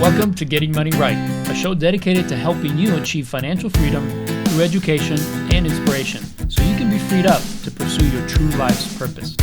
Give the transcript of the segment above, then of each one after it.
Welcome to Getting Money Right, a show dedicated to helping you achieve financial freedom through education and inspiration so you can be freed up to pursue your true life's purpose.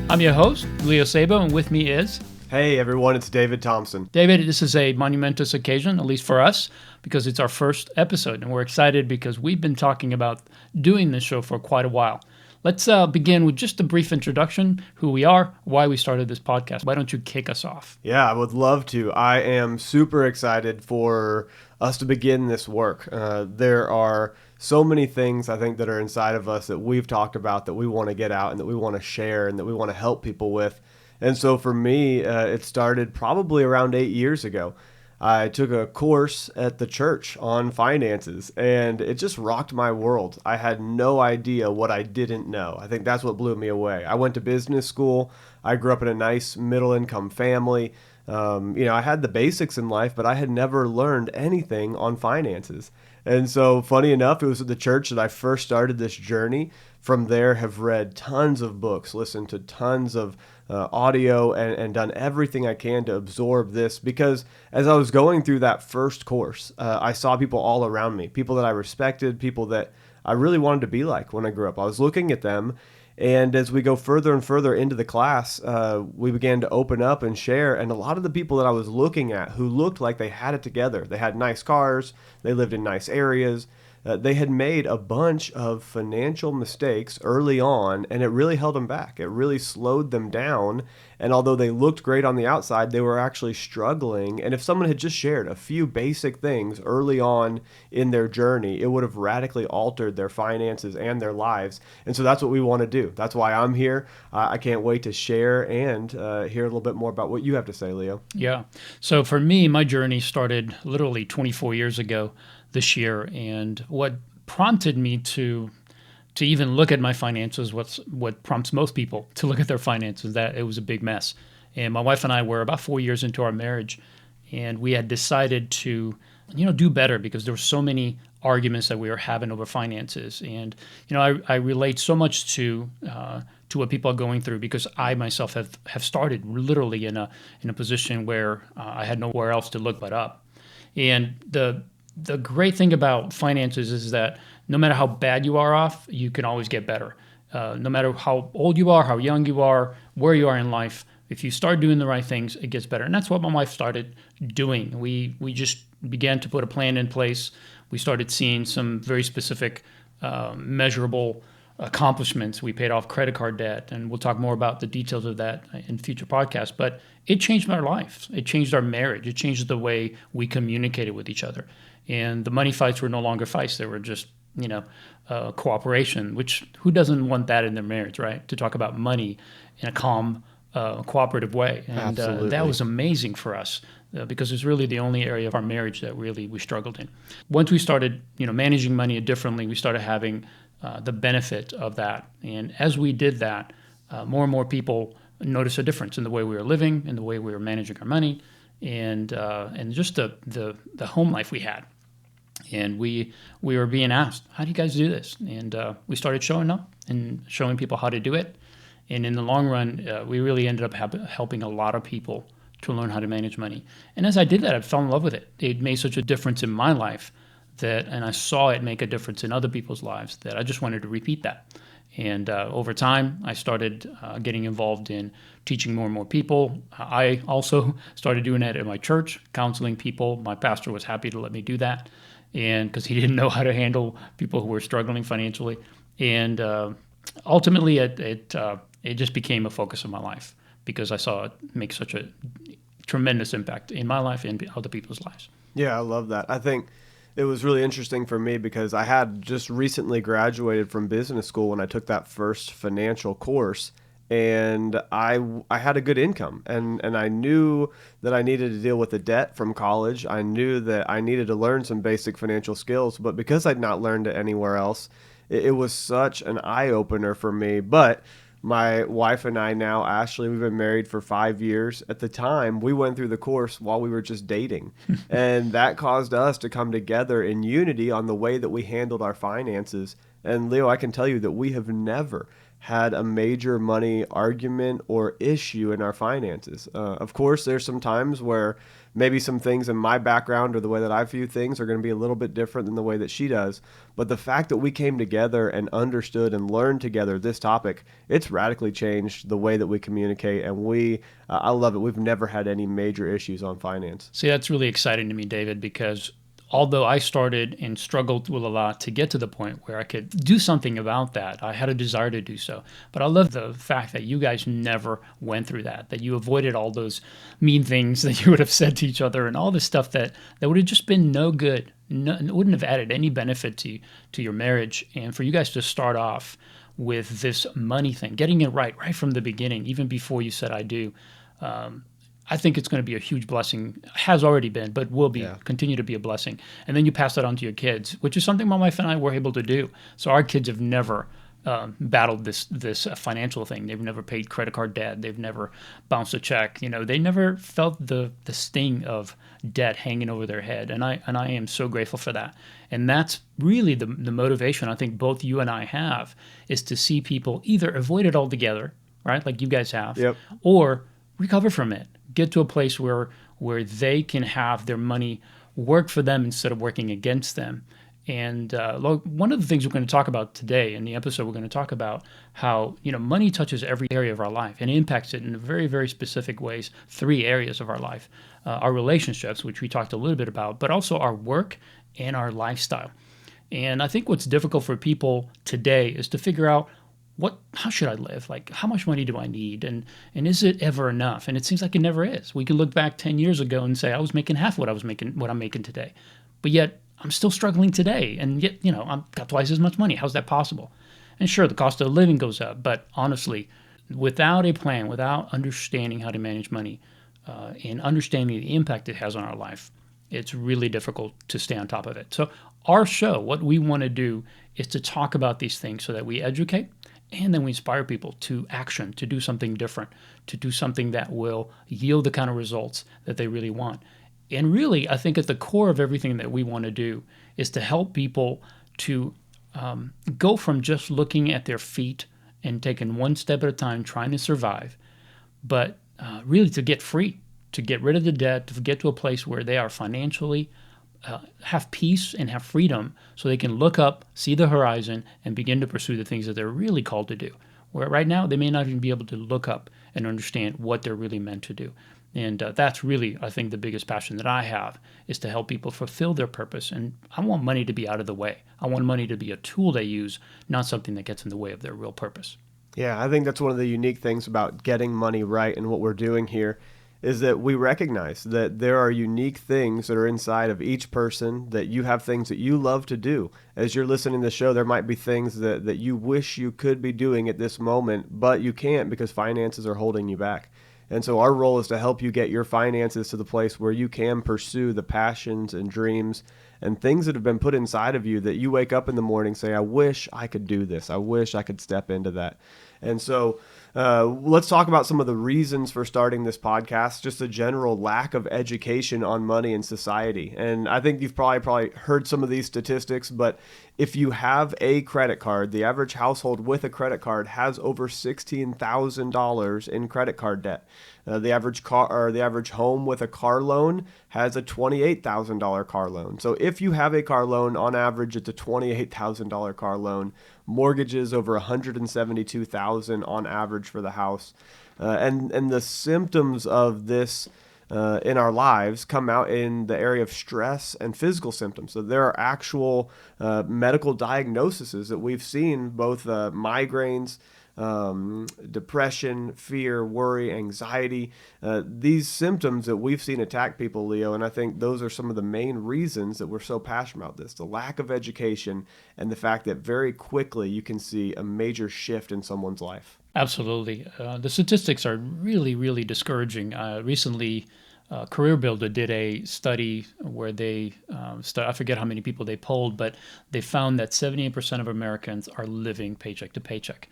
I'm your host, Leo Sabo, and with me is... Hey everyone, it's David Thompson. David, this is a monumentous occasion, at least for us, because it's our first episode, and we're excited because we've been talking about doing this show for quite a while. Let's begin with just a brief introduction, who we are, why we started this podcast. Why don't you kick us off? Yeah, I would love to. I am super excited for us to begin this work. There are so many things I think that are inside of us that we've talked about that we want to get out and that we want to share and that we want to help people with. And so for me, it started probably around 8 years ago. I took a course at the church on finances, and it just rocked my world. I had no idea what I didn't know. I think that's what blew me away. I went to business school. I grew up in a nice middle-income family. I had the basics in life, but I had never learned anything on finances. And so, funny enough, it was at the church that I first started this journey. From there, have read tons of books, listened to tons of audio, and done everything I can to absorb this. Because as I was going through that first course, I saw people all around me, people that I respected, people that I really wanted to be like when I grew up. I was looking at them. And as we go further and further into the class, we began to open up and share. And a lot of the people that I was looking at who looked like they had it together, they had nice cars, they lived in nice areas, they had made a bunch of financial mistakes early on, and it really held them back. It really slowed them down. And although they looked great on the outside, they were actually struggling. And if someone had just shared a few basic things early on in their journey, it would have radically altered their finances and their lives. And so that's what we want to do. That's why I'm here. I can't wait to share and hear a little bit more about what you have to say, Leo. Yeah. So for me, my journey started literally 24 years ago this year. And what prompted me to even look at my finances, what prompts most people to look at their finances, that it was a big mess. And my wife and I were about 4 years into our marriage, and we had decided to, do better because there were so many arguments that we were having over finances. And, I relate so much to what people are going through because I myself have started literally in a position where I had nowhere else to look but up. And the great thing about finances is that no matter how bad you are off, you can always get better. No matter how old you are, how young you are, where you are in life, if you start doing the right things, it gets better. And that's what my wife started doing. We just began to put a plan in place. We started seeing some very specific, measurable accomplishments. We paid off credit card debt, and we'll talk more about the details of that in future podcasts. But it changed our lives. It changed our marriage. It changed the way we communicated with each other. And the money fights were no longer fights. They were just, cooperation, which who doesn't want that in their marriage, right? To talk about money in a calm, cooperative way. And that was amazing for us because it's really the only area of our marriage that really we struggled in. Once we started, managing money differently, we started having the benefit of that. And as we did that, more and more people noticed a difference in the way we were living, in the way we were managing our money, and just the home life we had. And we were being asked, how do you guys do this? And we started showing up and showing people how to do it. And in the long run, we really ended up helping a lot of people to learn how to manage money. And as I did that, I fell in love with it. It made such a difference in my life and I saw it make a difference in other people's lives that I just wanted to repeat that. And over time, I started getting involved in teaching more and more people. I also started doing that at my church, counseling people. My pastor was happy to let me do that, and because he didn't know how to handle people who were struggling financially. And ultimately, it just became a focus of my life because I saw it make such a tremendous impact in my life and other people's lives. Yeah, I love that. I think it was really interesting for me because I had just recently graduated from business school when I took that first financial course, and I had a good income, and I knew that I needed to deal with the debt from college. I knew that I needed to learn some basic financial skills, but because I'd not learned it anywhere else, it was such an eye-opener for me. But my wife and I now, Ashley, we've been married for 5 years. At the time, we went through the course while we were just dating. And that caused us to come together in unity on the way that we handled our finances. And Leo, I can tell you that we have never had a major money argument or issue in our finances. Of course, there's some times where maybe some things in my background or the way that I view things are going to be a little bit different than the way that she does. But the fact that we came together and understood and learned together this topic, it's radically changed the way that we communicate. And I love it. We've never had any major issues on finance. See, that's really exciting to me, David, because although I started and struggled with a lot to get to the point where I could do something about that, I had a desire to do so. But I love the fact that you guys never went through that you avoided all those mean things that you would have said to each other and all this stuff that would have just been no good, wouldn't have added any benefit to your marriage. And for you guys to start off with this money thing, getting it right from the beginning, even before you said I do, I think it's going to be a huge blessing. Has already been, but will be continue to be a blessing. And then you pass that on to your kids, which is something my wife and I were able to do. So our kids have never battled this financial thing. They've never paid credit card debt. They've never bounced a check. They never felt the sting of debt hanging over their head. And I am so grateful for that. And that's really the motivation I think both you and I have, is to see people either avoid it altogether, right, like you guys have, or recover from it. Get to a place where they can have their money work for them instead of working against them. And one of the things we're going to talk about today in the episode, we're going to talk about how money touches every area of our life and impacts it in very, very specific ways. 3 areas of our life: our relationships, which we talked a little bit about, but also our work and our lifestyle. And I think what's difficult for people today is to figure out, how should I live? Like, how much money do I need? And is it ever enough? And it seems like it never is. We can look back 10 years ago and say, I was making half what I'm making today. But yet I'm still struggling today. And yet, I've got twice as much money. How's that possible? And sure, the cost of living goes up. But honestly, without a plan, without understanding how to manage money, and understanding the impact it has on our life, it's really difficult to stay on top of it. So our show, what we want to do is to talk about these things so that we educate, and then we inspire people to action, to do something different, to do something that will yield the kind of results that they really want. And really, I think at the core of everything that we want to do is to help people to go from just looking at their feet and taking one step at a time, trying to survive, but really to get free, to get rid of the debt, to get to a place where they are financially have peace and have freedom, so they can look up, see the horizon, and begin to pursue the things that they're really called to do. Where right now, they may not even be able to look up and understand what they're really meant to do. And that's really, I think, the biggest passion that I have, is to help people fulfill their purpose. And I want money to be out of the way. I want money to be a tool they use, not something that gets in the way of their real purpose. Yeah, I think that's one of the unique things about getting money right and what we're doing here, is that we recognize that there are unique things that are inside of each person, that you have things that you love to do. As you're listening to the show, there might be things that you wish you could be doing at this moment, but you can't because finances are holding you back. And so our role is to help you get your finances to the place where you can pursue the passions and dreams and things that have been put inside of you, that you wake up in the morning, say, I wish I could do this. I wish I could step into that. And so let's talk about some of the reasons for starting this podcast, just a general lack of education on money in society. And I think you've probably heard some of these statistics, but if you have a credit card, the average household with a credit card has over $16,000 in credit card debt. The average home with a car loan has a $28,000 car loan. So if you have a car loan, on average, it's a $28,000 car loan. Mortgages over $172,000 on average for the house. And the symptoms of this in our lives come out in the area of stress and physical symptoms. So there are actual medical diagnoses that we've seen, both migraines, depression, fear, worry, anxiety, these symptoms that we've seen attack people, Leo. And I think those are some of the main reasons that we're so passionate about this: the lack of education and the fact that very quickly you can see a major shift in someone's life. Absolutely. The statistics are really, really discouraging. Recently, Career Builder did a study where they, I forget how many people they polled, but they found that 78% of Americans are living paycheck to paycheck.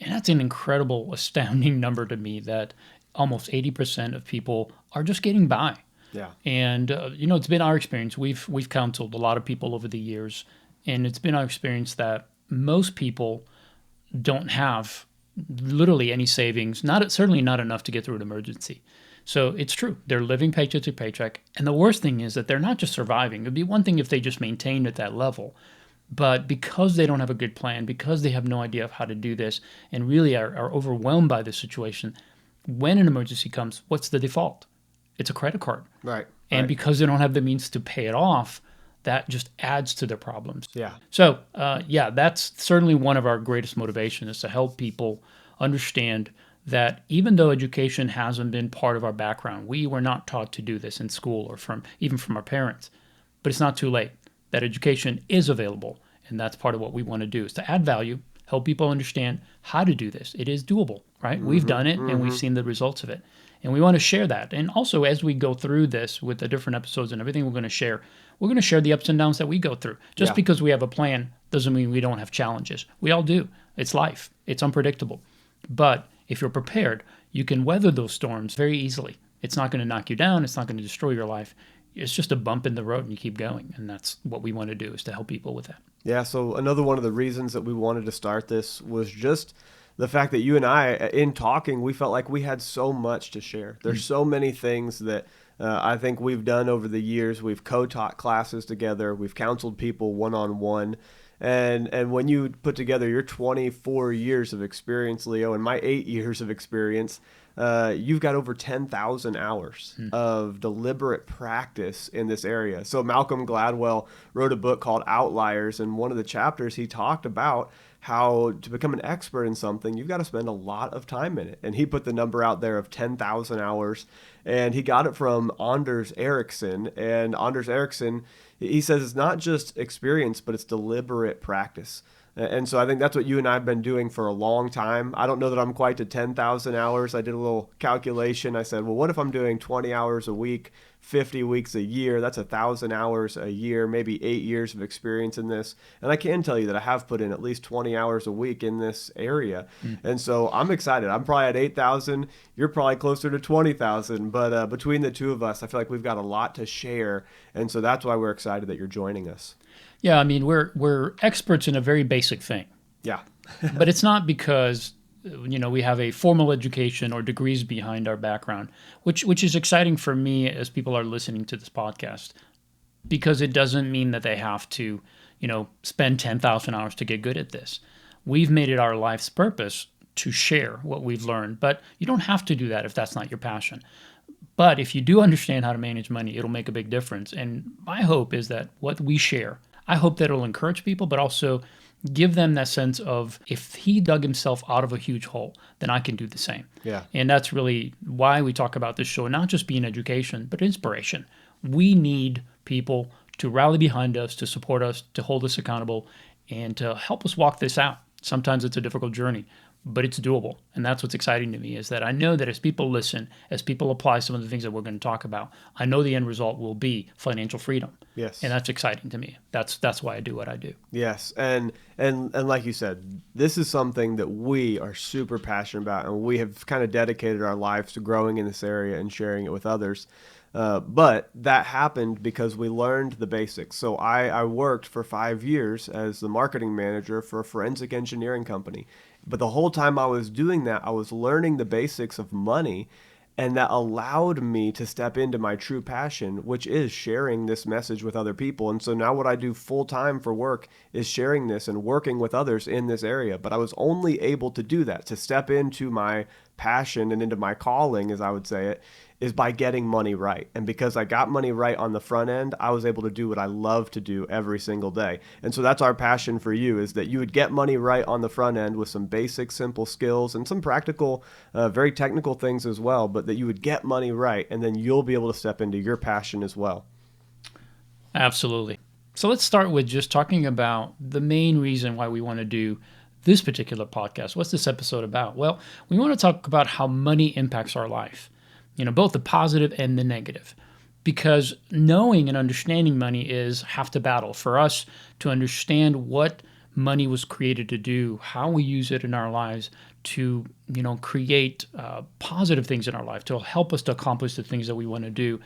And that's an incredible, astounding number to me, that almost 80% of people are just getting by. Yeah. And, it's been our experience. We've counseled a lot of people over the years, and it's been our experience that most people don't have literally any savings, not certainly not enough to get through an emergency. So it's true. They're living paycheck to paycheck. And the worst thing is that they're not just surviving. It'd be one thing if they just maintained at that level. But because they don't have a good plan, because they have no idea of how to do this, and really are overwhelmed by the situation, when an emergency comes, what's the default? It's a credit card. Right. And right. because they don't have the means to pay it off, that just adds to their problems. Yeah. So, that's certainly one of our greatest motivations is to help people understand that even though education hasn't been part of our background, we were not taught to do this in school or even from our parents, but it's not too late. That education is available, and that's part of what we want to do is to add value, help people understand how to do this. It is doable, right? Mm-hmm, we've done it, and we've seen the results of it. And we want to share that. And also, as we go through this with the different episodes and everything we're going to share the ups and downs that we go through. Just because we have a plan doesn't mean we don't have challenges. We all do. It's life. It's unpredictable. But if you're prepared, you can weather those storms very easily. It's not going to knock you down. It's not going to destroy your life. It's just a bump in the road and you keep going. And that's what we want to do is to help people with that. Yeah, so another one of the reasons that we wanted to start this was just the fact that you and I, in talking, we felt like we had so much to share. There's so many things that I think we've done over the years. We've co-taught classes together. We've counseled people one-on-one. And when you put together your 24 years of experience, Leo, and my 8 years of experience, you've got over 10,000 hours of deliberate practice in this area. So Malcolm Gladwell wrote a book called Outliers, and one of the chapters he talked about how to become an expert in something, you've got to spend a lot of time in it. And he put the number out there of 10,000 hours, and he got it from Anders Ericsson. And Anders Ericsson, he says it's not just experience, but it's deliberate practice. And so I think that's what you and I have been doing for a long time. I don't know that I'm quite to 10,000 hours. I did a little calculation. I said, well, what if I'm doing 20 hours a week, 50 weeks a year? That's 1,000 hours a year, maybe 8 years of experience in this. And I can tell you that I have put in at least 20 hours a week in this area. And so I'm excited. I'm probably at 8,000. You're probably closer to 20,000. But between the two of us, I feel like we've got a lot to share. And so that's why we're excited that you're joining us. Yeah, I mean, we're experts in a very basic thing. Yeah. But it's not because we have a formal education or degrees behind our background, which is exciting for me as people are listening to this podcast, because it doesn't mean that they have to, spend 10,000 hours to get good at this. We've made it our life's purpose to share what we've learned, but you don't have to do that if that's not your passion. But if you do understand how to manage money, it'll make a big difference. And my hope is that what we share, I hope that it'll encourage people, but also give them that sense of if he dug himself out of a huge hole, then I can do the same. Yeah. And that's really why we talk about this show, not just being education, but inspiration. We need people to rally behind us, to support us, to hold us accountable, and to help us walk this out. Sometimes it's a difficult journey, but it's doable. And that's what's exciting to me is that I know that as people listen, as people apply some of the things that we're going to talk about, I know the end result will be financial freedom. Yes. And that's exciting to me. That's why I do what I do. Yes. And like you said, this is something that we are super passionate about, and we have kind of dedicated our lives to growing in this area and sharing it with others. But that happened because we learned the basics. So I worked for 5 years as the marketing manager for a forensic engineering company. But the whole time I was doing that, I was learning the basics of money, and that allowed me to step into my true passion, which is sharing this message with other people. And so now what I do full time for work is sharing this and working with others in this area. But I was only able to do that, to step into my passion and into my calling, as I would say it, is by getting money right. And because I got money right on the front end, I was able to do what I love to do every single day. And so that's our passion for you, is that you would get money right on the front end with some basic, simple skills and some practical, very technical things as well, but that you would get money right, and then you'll be able to step into your passion as well. Absolutely. So let's start with just talking about the main reason why we want to do this particular podcast. What's this episode about? Well, we want to talk about how money impacts our life. Both the positive and the negative, because knowing and understanding money is half the battle. For us to understand what money was created to do, how we use it in our lives to, create positive things in our life, to help us to accomplish the things that we want to do,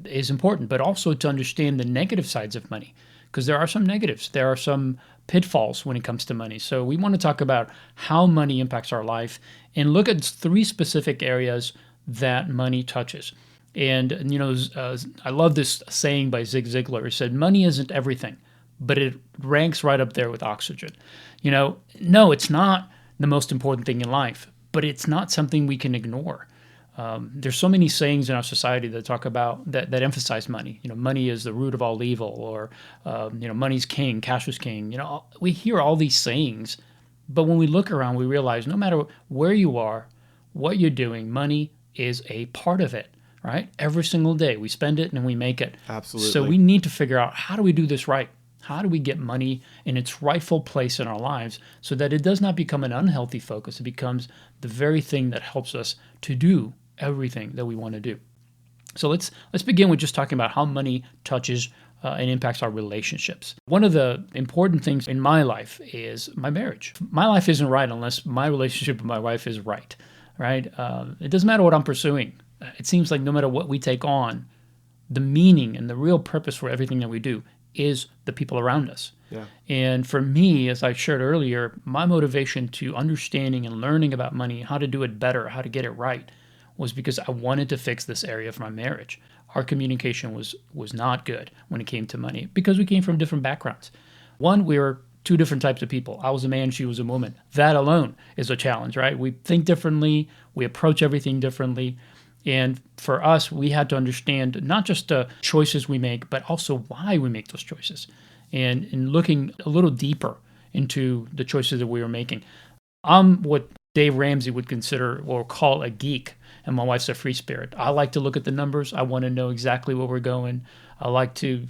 is important. But also to understand the negative sides of money, because there are some negatives. There are some pitfalls when it comes to money. So we want to talk about how money impacts our life and look at three specific areas that money touches. And, I love this saying by Zig Ziglar. He said, money isn't everything, but it ranks right up there with oxygen. No, it's not the most important thing in life, but it's not something we can ignore. There's so many sayings in our society that talk about that emphasize money. Money is the root of all evil, or money's king, cash is king. We hear all these sayings, but when we look around, we realize no matter where you are, what you're doing, money is a part of it. Right? Every single day we spend it and we make it. Absolutely. So we need to figure out, how do we do this right? How do we get money in its rightful place in our lives so that it does not become an unhealthy focus? It becomes the very thing that helps us to do everything that we want to do. So let's begin with just talking about how money touches and impacts our relationships. One of the important things in my life is my marriage. My life isn't right unless my relationship with my wife is right. Right? It doesn't matter what I'm pursuing. It seems like no matter what we take on, the meaning and the real purpose for everything that we do is the people around us. Yeah. And for me, as I shared earlier, my motivation to understanding and learning about money, how to do it better, how to get it right, was because I wanted to fix this area of my marriage. Our communication was not good when it came to money because we came from different backgrounds. One, we were two different types of people. I was a man, she was a woman. That alone is a challenge, right? We think differently, we approach everything differently. And for us, we had to understand not just the choices we make, but also why we make those choices. And in looking a little deeper into the choices that we were making. I'm what Dave Ramsey would consider or call a geek, and my wife's a free spirit. I like to look at the numbers. I want to know exactly where we're going. I like to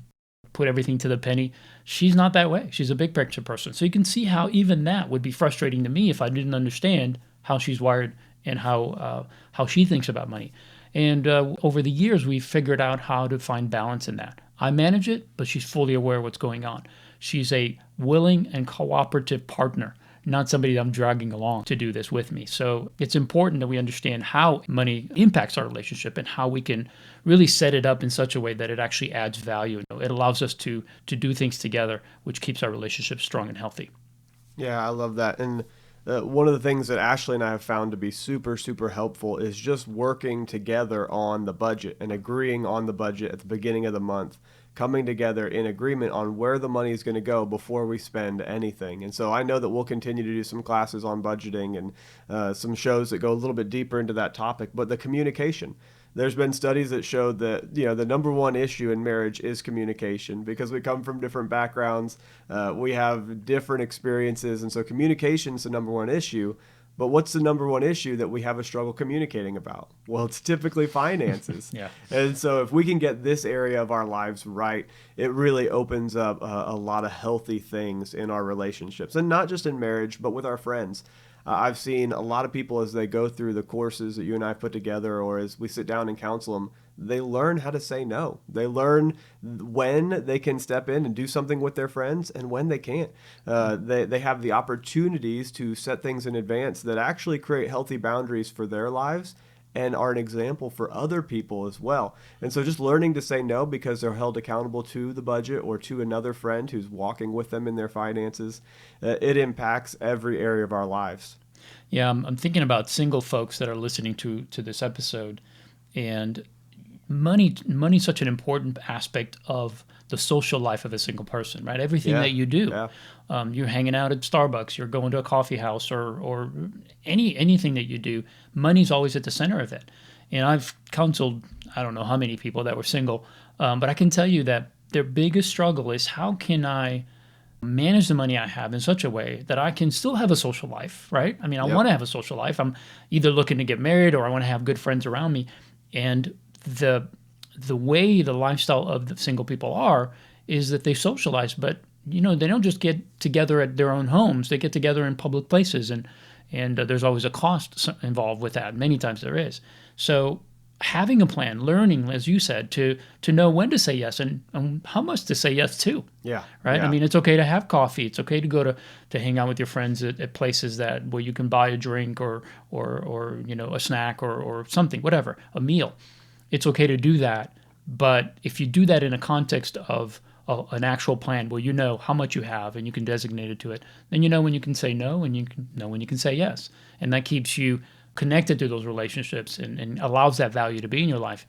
put everything to the penny. She's not that way. She's a big picture person. So you can see how even that would be frustrating to me if I didn't understand how she's wired and how she thinks about money. And over the years, we've figured out how to find balance in that. I manage it, but she's fully aware of what's going on. She's a willing and cooperative partner, not somebody that I'm dragging along to do this with me. So it's important that we understand how money impacts our relationship and how we can really set it up in such a way that it actually adds value. It allows us to do things together, which keeps our relationship strong and healthy. Yeah, I love that. And one of the things that Ashley and I have found to be super, super helpful is just working together on the budget and agreeing on the budget at the beginning of the month, coming together in agreement on where the money is going to go before we spend anything. And so I know that we'll continue to do some classes on budgeting and some shows that go a little bit deeper into that topic, but the communication. There's been studies that show that the number one issue in marriage is communication because we come from different backgrounds, we have different experiences, and so communication is the number one issue. But what's the number one issue that we have a struggle communicating about? Well, it's typically finances. Yeah. And so if we can get this area of our lives right, it really opens up a lot of healthy things in our relationships, and not just in marriage, but with our friends. I've seen a lot of people as they go through the courses that you and I put together, or as we sit down and counsel them, they learn how to say no. They learn when they can step in and do something with their friends and when they can't. They have the opportunities to set things in advance that actually create healthy boundaries for their lives and are an example for other people as well. And so just learning to say no because they're held accountable to the budget or to another friend who's walking with them in their finances, it impacts every area of our lives. Yeah, I'm thinking about single folks that are listening to this episode, and money's such an important aspect of the social life of a single person, right? Everything that you do, you're hanging out at Starbucks, you're going to a coffee house, or anything that you do, money's always at the center of it. And I've counseled, I don't know how many people that were single, but I can tell you that their biggest struggle is, how can I manage the money I have in such a way that I can still have a social life, right? I mean, I want to have a social life. I'm either looking to get married or I want to have good friends around me. And the way the lifestyle of the single people is that they socialize, but they don't just get together at their own homes. They get together in public places, and there's always a cost involved with that. Many times there is. So having a plan, learning, as you said, to know when to say yes and how much to say yes to. Yeah. Right. Yeah. I mean, it's okay to have coffee. It's okay to go to hang out with your friends at places where you can buy a drink or a snack or something, whatever, a meal. It's okay to do that, But if you do that in a context of an actual plan where you know how much you have and you can designate it to it, then you know when you can say no and you can know when you can say yes. And that keeps you connected to those relationships and allows that value to be in your life,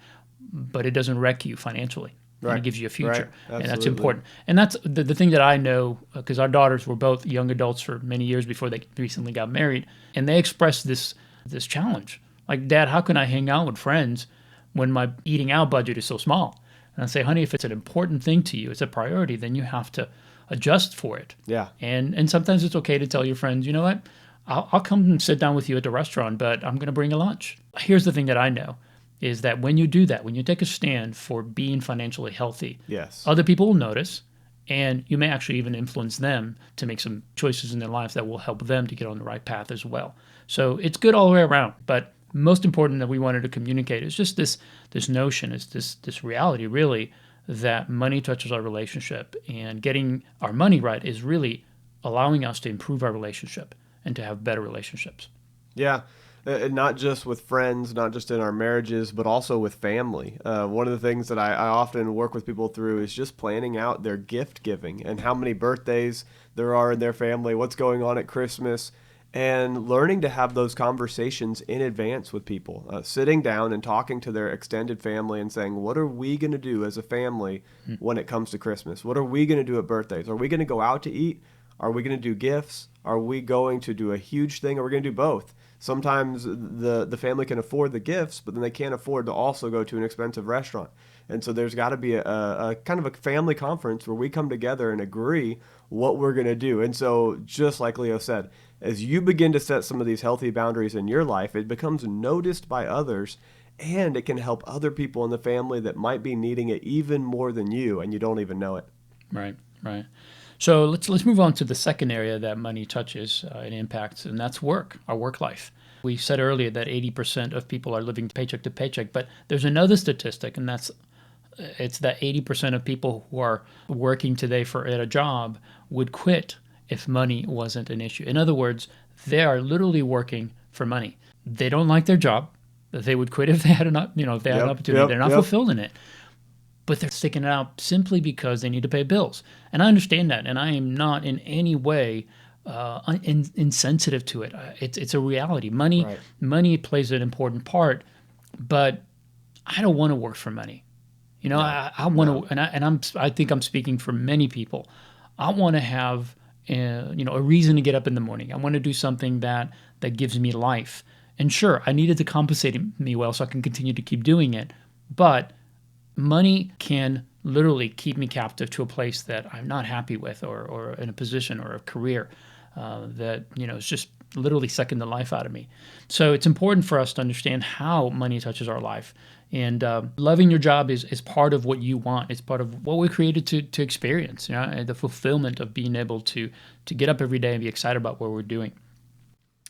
but it doesn't wreck you financially. And Right. it gives you a Right. future. And that's Absolutely. important. And that's the thing that I know, because our daughters were both young adults for many years before they recently got married. And they expressed this challenge. Like, Dad, how can I hang out with friends when my eating out budget is so small? And I say, honey, if it's an important thing to you, it's a priority, then you have to adjust for it. Yeah. And sometimes it's okay to tell your friends, you know what, I'll come and sit down with you at the restaurant, but I'm going to bring a lunch. Here's the thing that I know is that when you do that, when you take a stand for being financially healthy, Yes. other people will notice, and you may actually even influence them to make some choices in their lives that will help them to get on the right path as well. So it's good all the way around. But most important that we wanted to communicate is just this notion, is this reality really, that money touches our relationship, and getting our money right is really allowing us to improve our relationship and to have better relationships. Yeah. And not just with friends, not just in our marriages, but also with family. One of the things that I often work with people through is just planning out their gift giving and how many birthdays there are in their family, what's going on at Christmas, and learning to have those conversations in advance with people. Sitting down and talking to their extended family and saying, what are we going to do as a family when it comes to Christmas? What are we going to do at birthdays? Are we going to go out to eat? Are we going to do gifts? Are we going to do a huge thing? Are we going to do both? Sometimes the family can afford the gifts, but then they can't afford to also go to an expensive restaurant. And so there's got to be a kind of a family conference where we come together and agree what we're going to do. And so just like Leo said, as you begin to set some of these healthy boundaries in your life, it becomes noticed by others, and it can help other people in the family that might be needing it even more than you, and you don't even know it. Right, right. So let's move on to the second area that money touches and impacts, and that's work, our work life. We said earlier that 80% of people are living paycheck to paycheck, but there's another statistic, and it's that 80% of people who are working today at a job would quit if money wasn't an issue. In other words, they are literally working for money. They don't like their job. They would quit if they had if they had an opportunity. They're not fulfilled in it. But they're sticking it out simply because they need to pay bills. And I understand that, and I am not in any way insensitive to it. It's a reality. Right. Money plays an important part, but I don't want to work for money. No. I want to, I think I'm speaking for many people. I want to have a reason to get up in the morning. I want to do something that gives me life. And sure, I needed to compensate me well so I can continue to keep doing it. But money can literally keep me captive to a place that I'm not happy with, or in a position or a career that is just literally sucking the life out of me. So it's important for us to understand how money touches our life. And loving your job is part of what you want. It's part of what we're created to experience, and the fulfillment of being able to get up every day and be excited about what we're doing.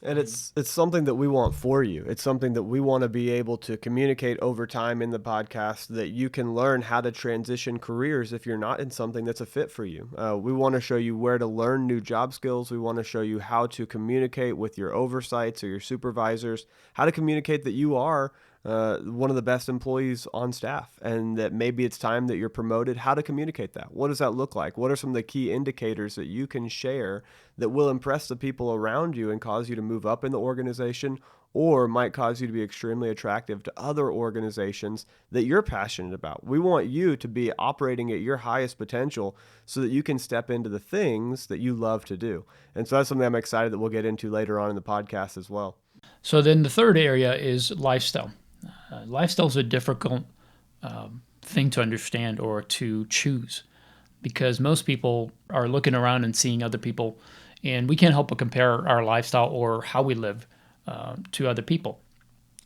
And it's something that we want for you. It's something that we want to be able to communicate over time in the podcast, that you can learn how to transition careers if you're not in something that's a fit for you. We want to show you where to learn new job skills. We want to show you how to communicate with your oversights or your supervisors, how to communicate that you are one of the best employees on staff, and that maybe it's time that you're promoted. How to communicate that? What does that look like? What are some of the key indicators that you can share that will impress the people around you and cause you to move up in the organization, or might cause you to be extremely attractive to other organizations that you're passionate about? We want you to be operating at your highest potential so that you can step into the things that you love to do. And so that's something I'm excited that we'll get into later on in the podcast as well. So then the third area is lifestyle. Lifestyle is a difficult thing to understand or to choose, because most people are looking around and seeing other people, and we can't help but compare our lifestyle or how we live to other people.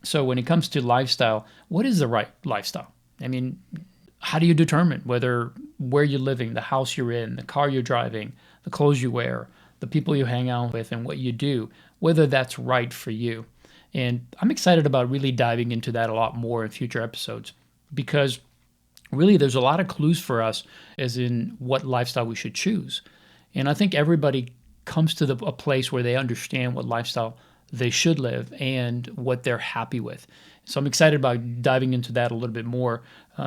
So when it comes to lifestyle, what is the right lifestyle? I mean, how do you determine where you're living, the house you're in, the car you're driving, the clothes you wear, the people you hang out with, and what you do, whether that's right for you? And I'm excited about really diving into that a lot more in future episodes, because really there's a lot of clues for us as in what lifestyle we should choose. And I think everybody comes to a place where they understand what lifestyle they should live and what they're happy with. So I'm excited about diving into that a little bit more.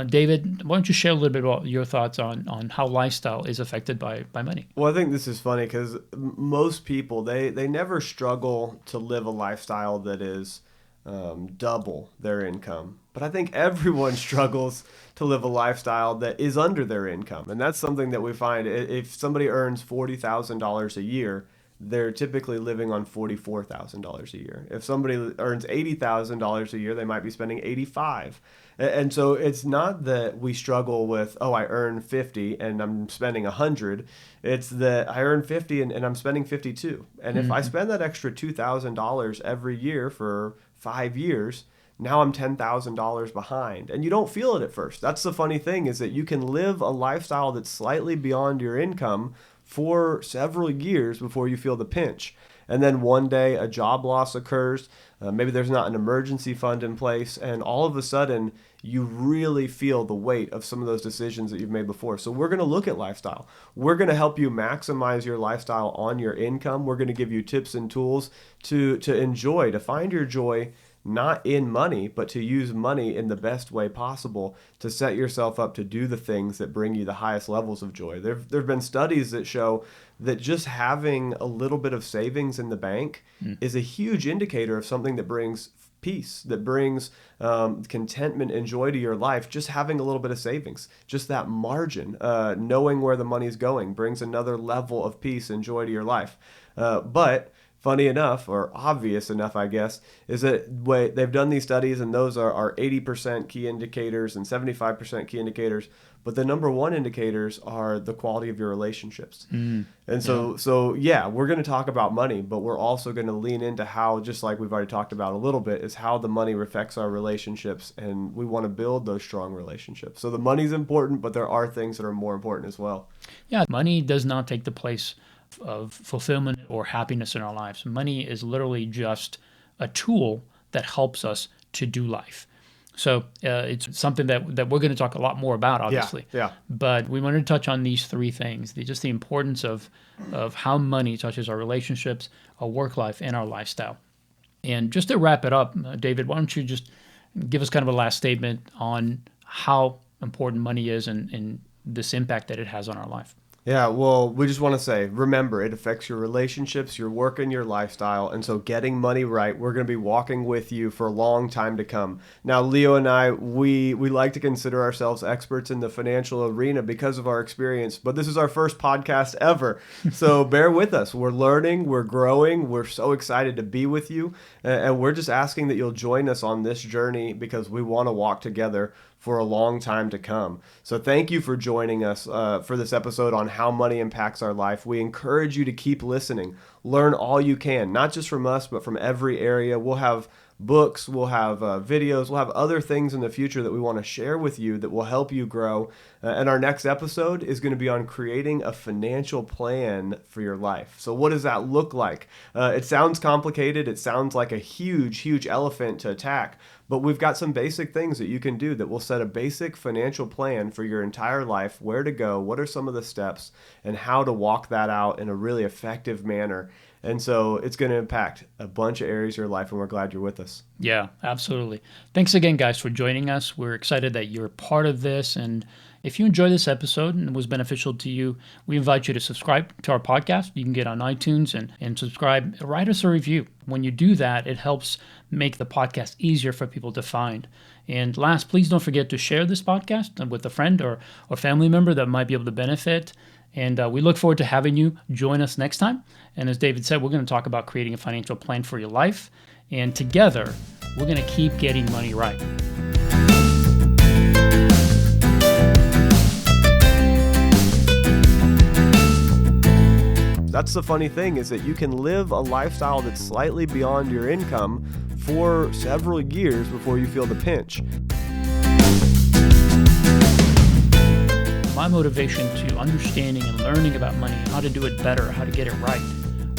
David, why don't you share a little bit about your thoughts on how lifestyle is affected by money? Well, I think this is funny because most people, they never struggle to live a lifestyle that is double their income. But I think everyone struggles to live a lifestyle that is under their income. And that's something that we find. If somebody earns $40,000 a year, they're typically living on $44,000 a year. If somebody earns $80,000 a year, they might be spending 85. And so it's not that we struggle with, oh, I earn 50 and I'm spending 100. It's that I earn 50 and I'm spending 52. And if I spend that extra $2,000 every year for 5 years, now I'm $10,000 behind. And you don't feel it at first. That's the funny thing, is that you can live a lifestyle that's slightly beyond your income for several years before you feel the pinch. And then one day a job loss occurs. Maybe there's not an emergency fund in place. And all of a sudden, you really feel the weight of some of those decisions that you've made before. So we're going to look at lifestyle. We're going to help you maximize your lifestyle on your income. We're going to give you tips and tools to enjoy, to find your joy, not in money, but to use money in the best way possible to set yourself up to do the things that bring you the highest levels of joy. There have been studies that show that just having a little bit of savings in the bank is a huge indicator of something that brings peace, that brings contentment and joy to your life. Just having a little bit of savings, just that margin, knowing where the money's going, brings another level of peace and joy to your life. But funny enough, or obvious enough, I guess, is that they've done these studies, and those are 80% key indicators and 75% key indicators. But the number one indicators are the quality of your relationships. And so we're going to talk about money, but we're also going to lean into how, just like we've already talked about a little bit, is how the money affects our relationships, and we want to build those strong relationships. So the money's important, but there are things that are more important as well. Yeah, money does not take the place of fulfillment or happiness in our lives. Money is literally just a tool that helps us to do life. So it's something that we're going to talk a lot more about, obviously. Yeah. But we wanted to touch on these three things: just the importance of how money touches our relationships, our work life, and our lifestyle. And just to wrap it up, David, why don't you just give us kind of a last statement on how important money is and this impact that it has on our life? Yeah, well, we just want to say, remember, it affects your relationships, your work, and your lifestyle. And so getting money right, we're going to be walking with you for a long time to come. Now, Leo and I, we like to consider ourselves experts in the financial arena because of our experience, but this is our first podcast ever. So bear with us. We're learning, we're growing, we're so excited to be with you. And we're just asking that you'll join us on this journey because we want to walk together for a long time to come. So thank you for joining us for this episode on how money impacts our life. We encourage you to keep listening. Learn all you can, not just from us, but from every area. We'll have books, we'll have videos, we'll have other things in the future that we want to share with you that will help you grow. And our next episode is going to be on creating a financial plan for your life. So what does that look like? It sounds complicated. It sounds like a huge, huge elephant to attack. But we've got some basic things that you can do that will set a basic financial plan for your entire life, where to go, what are some of the steps, and how to walk that out in a really effective manner. And so it's going to impact a bunch of areas of your life, and we're glad you're with us. Yeah, absolutely. Thanks again, guys, for joining us. We're excited that you're part of this. And if you enjoyed this episode and it was beneficial to you, we invite you to subscribe to our podcast. You can get on iTunes and subscribe. Write us a review. When you do that, it helps make the podcast easier for people to find. And last, please don't forget to share this podcast with a friend or family member that might be able to benefit. And we look forward to having you join us next time. And as David said, we're going to talk about creating a financial plan for your life. And together, we're going to keep getting money right. That's the funny thing, is that you can live a lifestyle that's slightly beyond your income for several years before you feel the pinch. My motivation to understanding and learning about money, how to do it better, how to get it right,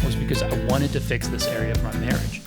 was because I wanted to fix this area of my marriage.